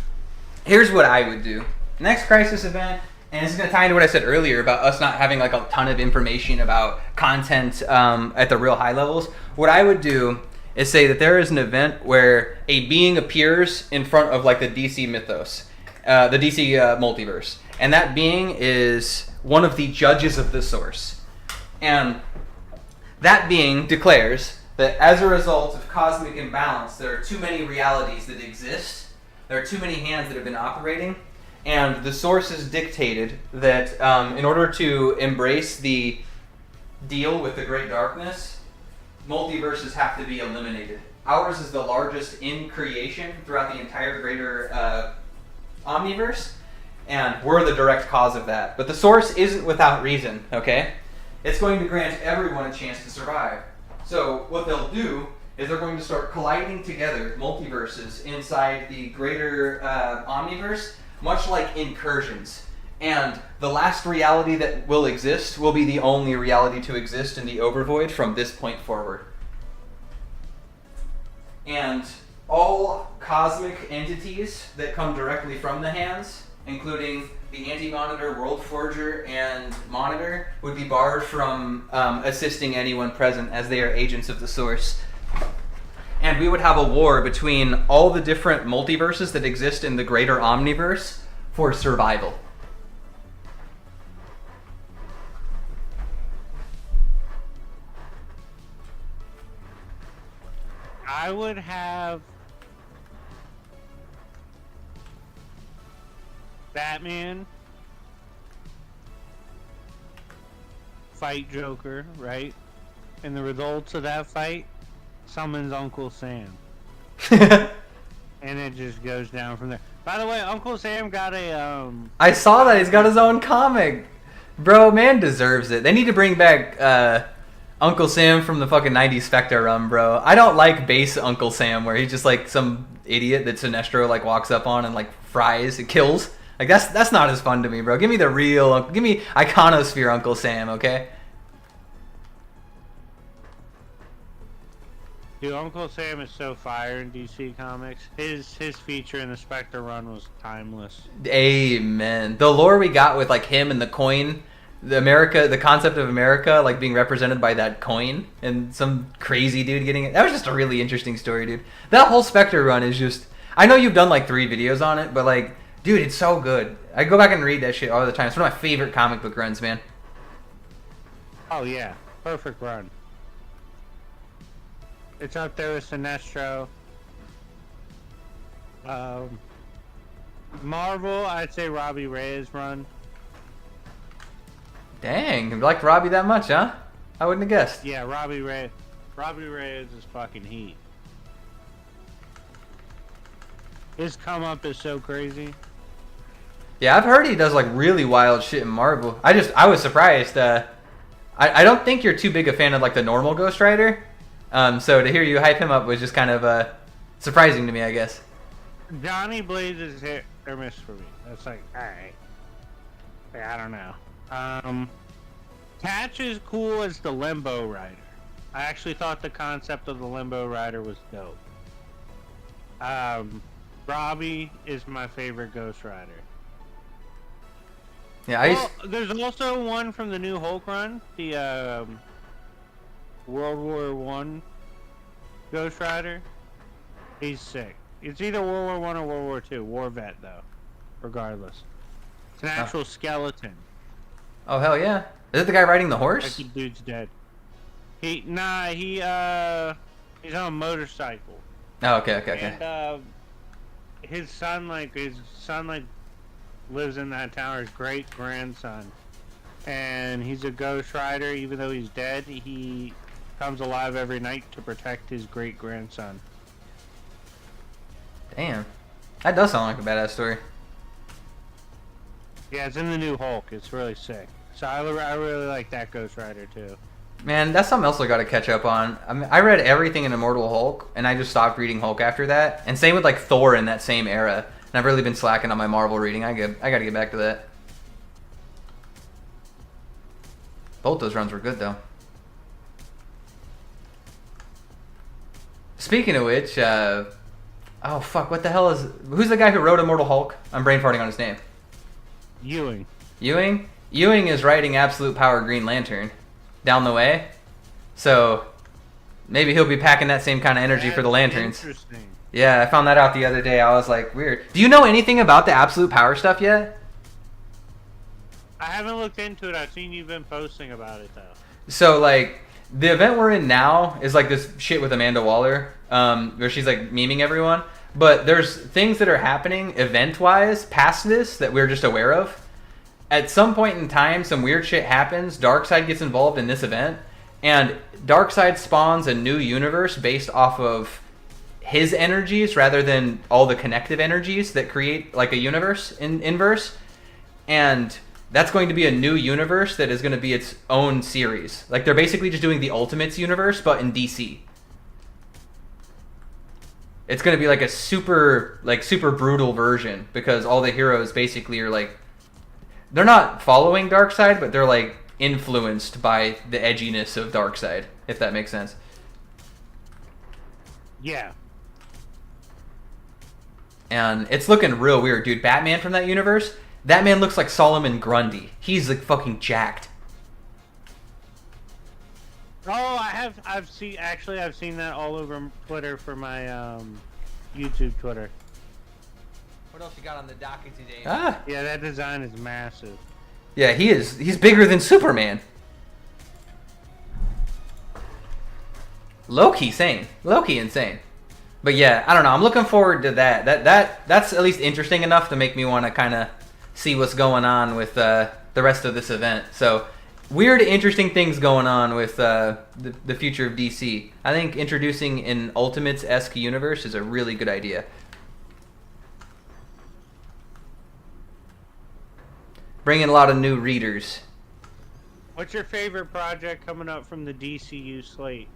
here's what I would do. Next Crisis event, and this is going to tie into what I said earlier about us not having a ton of information about content at the real high levels. What I would do is say that there is an event where a being appears in front of the DC mythos, the DC multiverse. And that being is one of the judges of the source. And that being declares that as a result of cosmic imbalance, there are too many realities that exist. There are too many hands that have been operating. And the source has dictated that in order to embrace the deal with the Great Darkness, multiverses have to be eliminated. Ours is the largest in creation throughout the entire greater Omniverse. And we're the direct cause of that. But the source isn't without reason, okay? It's going to grant everyone a chance to survive. So what they'll do is they're going to start colliding together multiverses inside the greater Omniverse, much like incursions. And the last reality that will exist will be the only reality to exist in the Overvoid from this point forward. And all cosmic entities that come directly from the hands, including the Anti-Monitor, World Forger, and Monitor, would be barred from assisting anyone present as they are agents of the source. and we would have a war between all the different multiverses that exist in the greater Omniverse for survival. I would have Batman fight Joker, right? And the results of that fight summons Uncle Sam. And it just goes down from there. By the way, Uncle Sam got a I saw that he's got his own comic. Bro, man deserves it. They need to bring back Uncle Sam from the fucking 90s Spectre run, bro. I don't like base Uncle Sam where he's just like some idiot that Sinestro like walks up on and like fries and kills. Like that's not as fun to me, bro. Give me the real, give me Iconosphere Uncle Sam, okay? Dude, Uncle Sam is so fire in DC Comics. His feature in the Spectre run was timeless. Amen. The lore we got with like him and the coin, the concept of America like being represented by that coin and some crazy dude getting it. That was just a really interesting story, dude. That whole Spectre run is just, I know you've done like 3 videos on it, but like, dude, it's so good. I go back and read that shit all the time. It's one of my favorite comic book runs, man. Oh yeah, perfect run. It's up there with Sinestro. Marvel, I'd say Robbie Reyes run. Dang, you liked Robbie that much, huh? I wouldn't have guessed. Yeah, Robbie Reyes is fucking heat. His come up is so crazy. Yeah, I've heard he does like really wild shit in Marvel. I was surprised. I don't think you're too big a fan of like the normal Ghost Rider. So to hear you hype him up was just kind of surprising to me, I guess. Johnny Blaze is hit or miss for me. That's like, alright. I don't know. Patch is cool as the Limbo Rider. I actually thought the concept of the Limbo Rider was dope. Robbie is my favorite Ghost Rider. Yeah, there's also one from the new Hulk run, the World War One Ghost Rider. He's sick. It's either World War One or World War Two. War vet though. Regardless, it's an actual skeleton. Oh hell yeah! Is it the guy riding the Like horse? the dude's dead. He's on a motorcycle. Oh okay. And his son lives in that town. His great grandson, and he's a Ghost Rider. Even though he's dead, he comes alive every night to protect his great grandson. Damn, that does sound like a badass story. Yeah, it's in the new Hulk. It's really sick. So I really like that Ghost Rider too. Man, that's something else I got to catch up on. I mean, I read everything in Immortal Hulk, and I just stopped reading Hulk after that. And same with like Thor in that same era. And I've really been slacking on my Marvel reading. I got to get back to that. Both those runs were good though. Speaking of which, oh fuck, what the hell who's the guy who wrote Immortal Hulk? I'm brain farting on his name. Ewing. Ewing is writing Absolute Power Green Lantern down the way. So maybe he'll be packing that same kind of energy for the Lanterns. Interesting. Yeah, I found that out the other day. I was like, weird. Do you know anything about the Absolute Power stuff yet? I haven't looked into it. I've seen you've been posting about it though. So like the event we're in now is like this shit with Amanda Waller, where she's like memeing everyone. But there's things that are happening event-wise past this that we're just aware of. At some point in time, some weird shit happens. Darkseid gets involved in this event, and Darkseid spawns a new universe based off of his energies rather than all the connective energies that create like a universe in inverse. And that's going to be a new universe that is going to be its own series. Like they're basically just doing the Ultimates universe, but in DC. It's going to be like a super brutal version because all the heroes basically are like, they're not following Darkseid, but they're like influenced by the edginess of Darkseid, if that makes sense. Yeah. And it's looking real weird, dude. Batman from that universe, that man looks like Solomon Grundy. He's like fucking jacked. Oh, I've seen. Actually, I've seen that all over Twitter for my YouTube Twitter. What else you got on the docket today? Yeah, that design is massive. Yeah, he is. He's bigger than Superman. Low-key insane. Low-key insane. But yeah, I don't know. I'm looking forward to that. That's at least interesting enough to make me want to kind of see what's going on with the rest of this event. So, weird, interesting things going on with the future of DC. I think introducing an Ultimates-esque universe is a really good idea. Bringing a lot of new readers. What's your favorite project coming up from the DCU slate?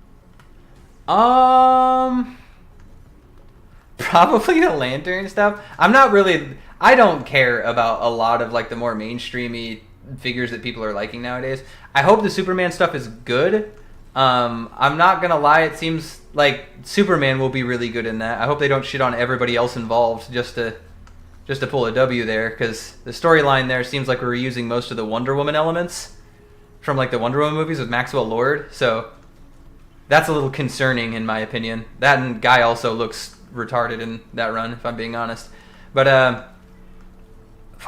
Probably the Lantern stuff. I don't care about a lot of like the more mainstreamy figures that people are liking nowadays. I hope the Superman stuff is good. I'm not gonna lie, it seems like Superman will be really good in that. I hope they don't shit on everybody else involved just to pull a W there, because the storyline there seems like we're using most of the Wonder Woman elements from like the Wonder Woman movies with Maxwell Lord, so that's a little concerning in my opinion. That and Guy also looks retarded in that run, if I'm being honest. But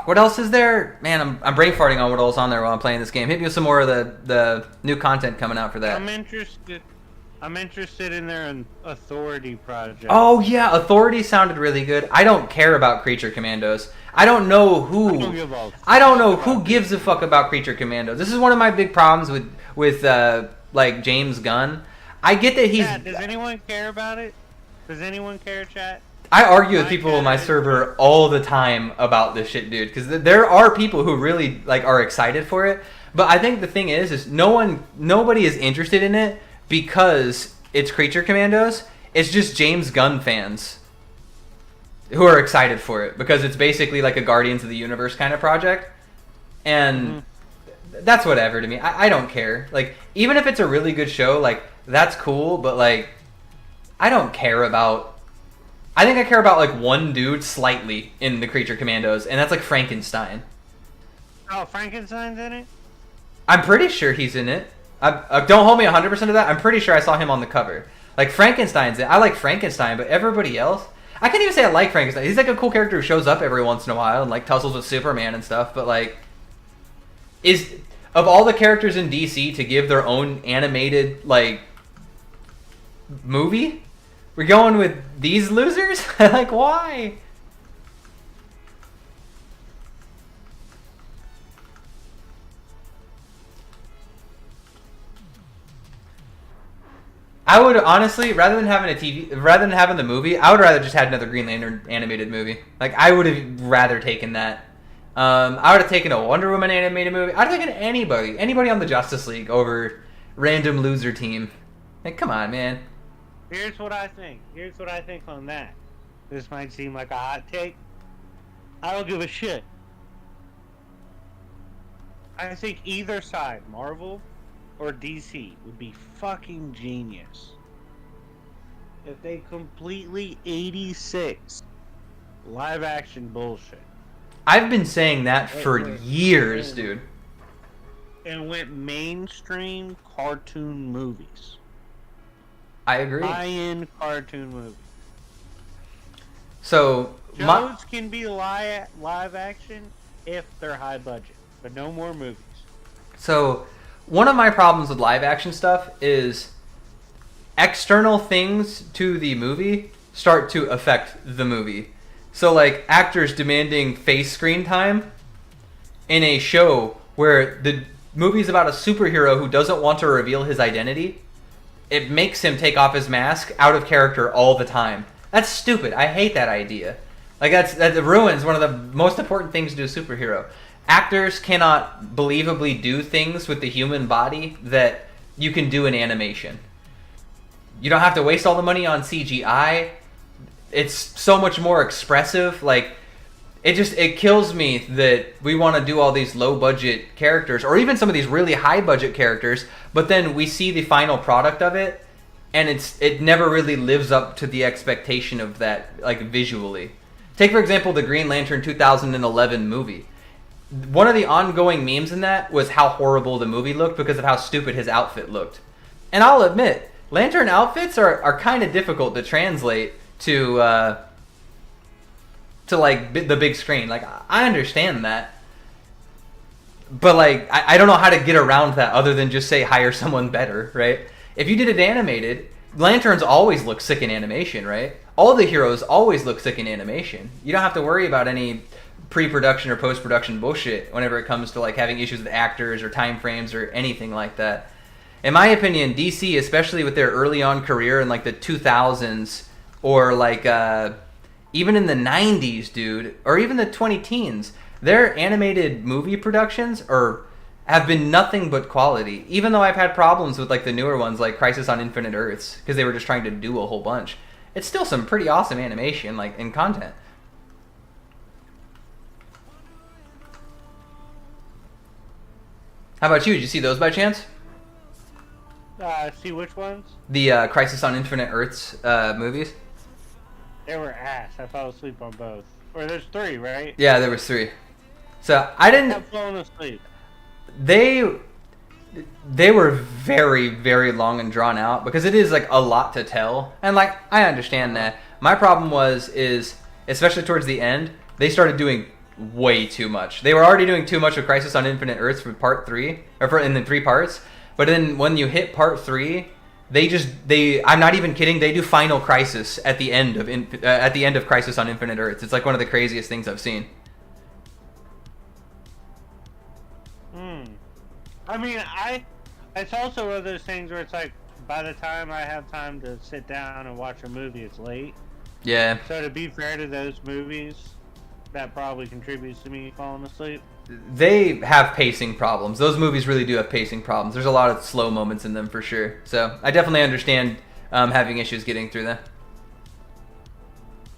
what else is there? Man, I'm brain farting on what else on there while I'm playing this game. Hit me with some more of the new content coming out for that. I'm interested in their Authority project. Oh yeah, Authority sounded really good. I don't care about Creature Commandos. I don't know who gives a fuck about Creature Commandos. This is one of my big problems with like James Gunn. I get that he's. Chat, does anyone care about it? Does anyone care, chat? I argue with people on my server all the time about this shit, dude, because there are people who really like are excited for it. But I think the thing is nobody is interested in it because it's Creature Commandos. It's just James Gunn fans who are excited for it because it's basically like a Guardians of the Universe kind of project, and that's whatever to me. I don't care. Like, even if it's a really good show, like, that's cool, but like, I don't care about. I think I care about like one dude slightly in the Creature Commandos, and that's like Frankenstein. Oh, Frankenstein's in it? I'm pretty sure he's in it. Don't hold me 100% of that. I'm pretty sure I saw him on the cover. Like, Frankenstein's in it. I like Frankenstein, but everybody else... I can't even say I like Frankenstein. He's like a cool character who shows up every once in a while and like tussles with Superman and stuff, but like... Of all the characters in DC to give their own animated, like... movie? We're going with these losers? Like, why? I would honestly, rather than having the movie, I would rather just had another Green Lantern animated movie. Like, I would have rather taken that. I would have taken a Wonder Woman animated movie. I'd have taken anybody on the Justice League over random loser team. Like, come on, man. Here's what I think on that. This might seem like a hot take. I don't give a shit. I think either side, Marvel or DC, would be fucking genius if they completely 86 live action bullshit. I've been saying that for years, dude. And went mainstream cartoon movies. I agree. High-end cartoon movies. So shows can be live action if they're high budget, but no more movies. So one of my problems with live action stuff is external things to the movie start to affect the movie. So like actors demanding face screen time in a show where the movie's about a superhero who doesn't want to reveal his identity. It makes him take off his mask out of character all the time. That's stupid. I hate that idea. Like, that ruins one of the most important things to do a superhero. Actors cannot believably do things with the human body that you can do in animation. You don't have to waste all the money on CGI. It's so much more expressive. Like, it kills me that we want to do all these low budget characters, or even some of these really high budget characters, but then we see the final product of it, and it never really lives up to the expectation of that, like, visually. Take, for example, the Green Lantern 2011 movie. One of the ongoing memes in that was how horrible the movie looked because of how stupid his outfit looked. And I'll admit, Lantern outfits are kind of difficult to translate to like the big screen. Like, I understand that, but like I don't know how to get around that other than just say hire someone better, right? If you did it animated, Lanterns always look sick in animation, right? All the heroes always look sick in animation. You don't have to worry about any pre-production or post-production bullshit whenever it comes to like having issues with actors or time frames or anything like that. In my opinion, DC, especially with their early on career in like the 2000s or like even in the 90s, dude, or even the 20-teens, their animated movie productions have been nothing but quality. Even though I've had problems with like the newer ones like Crisis on Infinite Earths because they were just trying to do a whole bunch. It's still some pretty awesome animation like in content. How about you? Did you see those by chance? See which ones? The Crisis on Infinite Earths movies? They were ass. I fell asleep on both. Or there's 3, right? Yeah, there was 3. So I didn't. I've fallen asleep. They were very, very long and drawn out because it is like a lot to tell, and like I understand that. My problem is especially towards the end, they started doing way too much. They were already doing too much of Crisis on Infinite Earths for part 3 in the 3 parts. But then when you hit part 3, I'm not even kidding. They do Final Crisis at the end of Crisis on Infinite Earths. It's like one of the craziest things I've seen. I mean, it's also one of those things where it's like, by the time I have time to sit down and watch a movie, it's late. Yeah. So to be fair to those movies, that probably contributes to me falling asleep. They have pacing problems. Those movies really do have pacing problems. There's a lot of slow moments in them for sure. So I definitely understand having issues getting through them.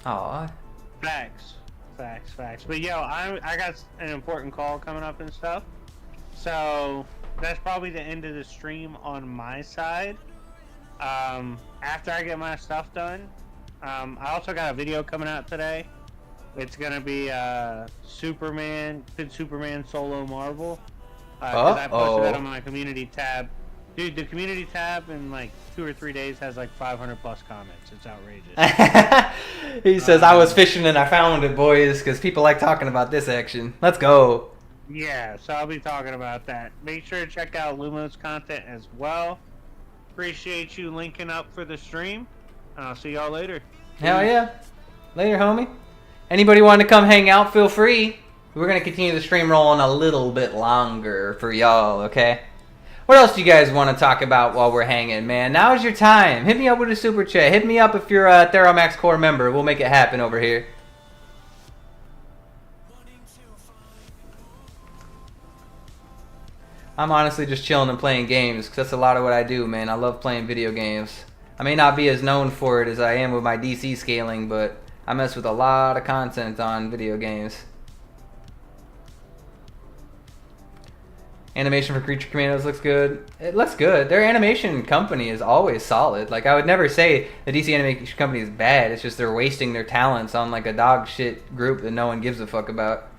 Aw. Facts. But yo, I got an important call coming up and stuff. So that's probably the end of the stream on my side. After I get my stuff done, I also got a video coming out today. It's gonna be Superman solo Marvel. I posted that on my community tab. Dude, the community tab in like 2 or 3 days has like 500 plus comments. It's outrageous. He says, I was fishing and I found it, boys, because people like talking about this action. Let's go. Yeah, so I'll be talking about that. Make sure to check out Lumos content as well. Appreciate you linking up for the stream. I'll see y'all later. Hell yeah. Later, homie. Anybody want to come hang out, feel free. We're going to continue the stream rolling a little bit longer for y'all, okay? What else do you guys want to talk about while we're hanging, man? Now's your time. Hit me up with a super chat. Hit me up if you're a Theromax Corps member. We'll make it happen over here. I'm honestly just chilling and playing games because that's a lot of what I do, man. I love playing video games. I may not be as known for it as I am with my DC scaling, but I mess with a lot of content on video games. Animation for Creature Commandos looks good. It looks good. Their animation company is always solid. Like, I would never say the DC animation company is bad. It's just they're wasting their talents on like a dog shit group that no one gives a fuck about.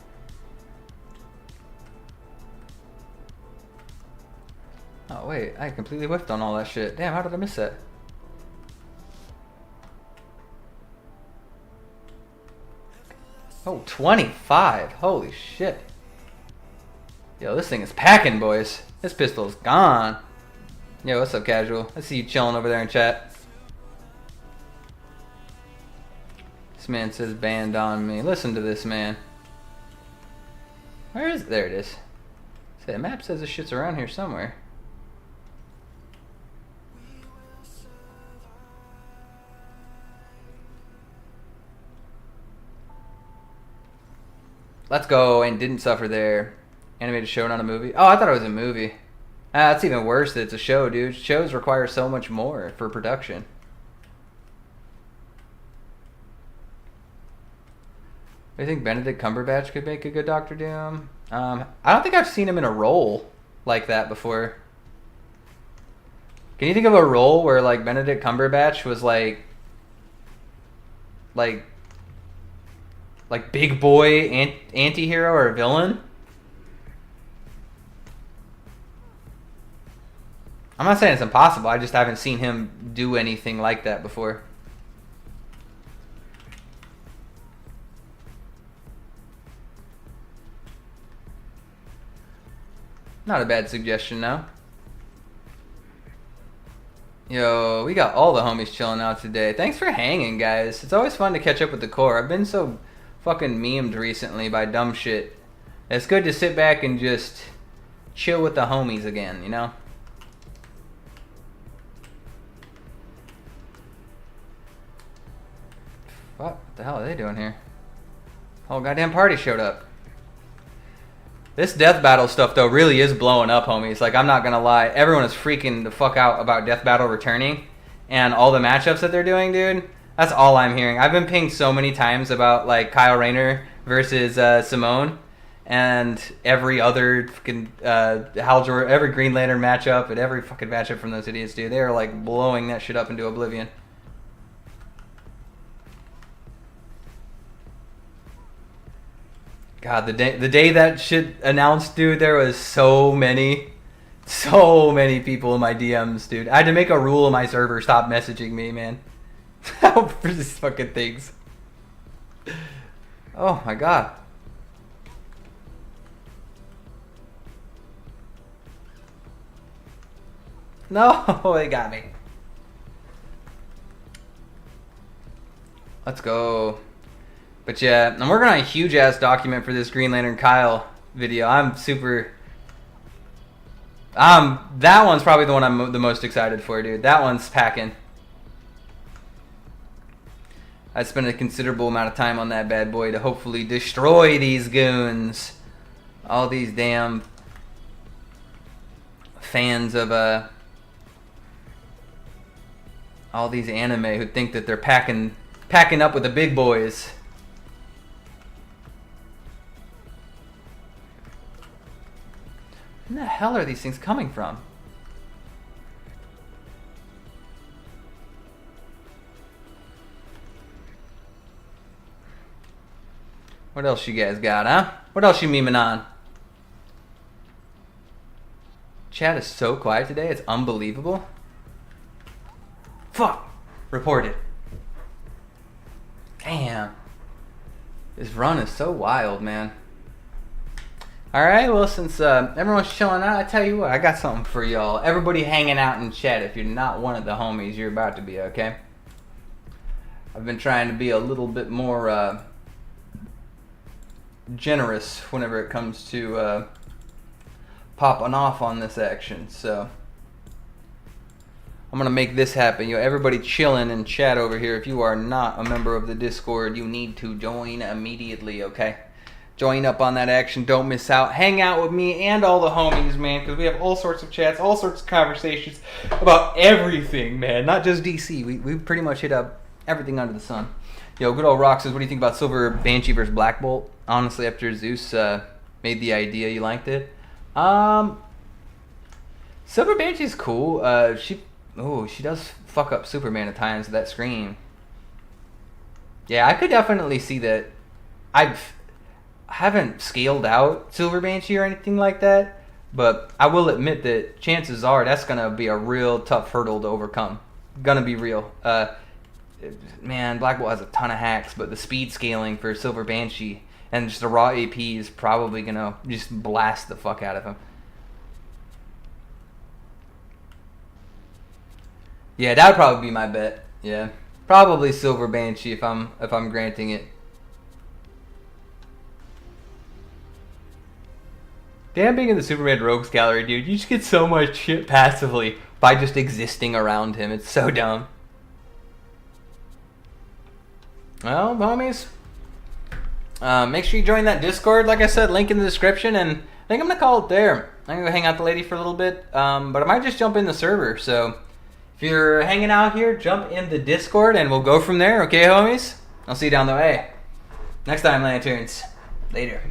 Oh wait, I completely whiffed on all that shit. Damn, how did I miss that? Oh, 25. Holy shit. Yo, this thing is packing, boys. This pistol's gone. Yo, what's up, casual? I see you chilling over there in chat. This man says banned on me. Listen to this man. Where is it? There it is. Say, the map says this shit's around here somewhere. Let's go, and didn't suffer there. Animated show, not a movie. Oh, I thought it was a movie. That's even worse that it's a show, dude. Shows require so much more for production. Do you think Benedict Cumberbatch could make a good Doctor Doom? I don't think I've seen him in a role like that before. Can you think of a role where like Benedict Cumberbatch was like big boy anti-hero or villain? I'm not saying it's impossible. I just haven't seen him do anything like that before. Not a bad suggestion now. Yo, we got all the homies chilling out today. Thanks for hanging, guys. It's always fun to catch up with the Corps. I've been so fucking memed recently by dumb shit. It's good to sit back and just chill with the homies again, you know? What the hell are they doing here? Whole goddamn party showed up. This death battle stuff, though, really is blowing up, homies. Like, I'm not gonna lie. Everyone is freaking the fuck out about death battle returning. And all the matchups that they're doing, dude. That's all I'm hearing. I've been pinged so many times about, like, Kyle Rayner versus Simone. And every other fucking Hal Jordan, every Green Lantern matchup, and every fucking matchup from those idiots, dude. They are, like, blowing that shit up into oblivion. God, the day that shit announced, dude, there was so many people in my DMs, dude. I had to make a rule in my server, stop messaging me, man. For these fucking things. Oh my god. No, they got me. Let's go. But yeah, I'm working on a huge ass document for this Green Lantern Kyle video. I'm super. That one's probably the one I'm the most excited for, dude. That one's packing. I spent a considerable amount of time on that bad boy to hopefully destroy these goons. All these damn fans of all these anime who think that they're packing up with the big boys. Where the hell are these things coming from? What else you guys got, huh? What else you memeing on? Chat is so quiet today, it's unbelievable. Fuck! Reported. Damn. This run is so wild, man. Alright, well, since everyone's chilling out, I tell you what, I got something for y'all. Everybody hanging out in chat, if you're not one of the homies, you're about to be, okay? I've been trying to be a little bit more generous whenever it comes to popping off on this action, so I'm gonna make this happen. Yo, everybody chilling in chat over here, if you are not a member of the Discord, you need to join immediately, okay? Join up on that action. Don't miss out. Hang out with me and all the homies, man, because we have all sorts of chats, all sorts of conversations about everything, man. Not just DC. We pretty much hit up everything under the sun. Yo, good old Rock says, what do you think about Silver Banshee versus Black Bolt? Honestly, after Zeus made the idea, you liked it? Silver Banshee's cool. She does fuck up Superman at times with that scream. Yeah, I could definitely see that. I haven't scaled out Silver Banshee or anything like that, but I will admit that chances are that's gonna be a real tough hurdle to overcome. Gonna be real. Man, Black Bolt has a ton of hacks, but the speed scaling for Silver Banshee and just the raw AP is probably gonna just blast the fuck out of him. Yeah, that would probably be my bet. Yeah, probably Silver Banshee if I'm granting it. Damn, being in the Superman Rogues Gallery, dude, you just get so much shit passively by just existing around him. It's so dumb. Well, homies, make sure you join that Discord. Like I said, link in the description, and I think I'm gonna call it there. I'm gonna go hang out with the lady for a little bit, but I might just jump in the server. So if you're hanging out here, jump in the Discord, and we'll go from there. Okay, homies? I'll see you down the way. Next time, Lanterns. Later.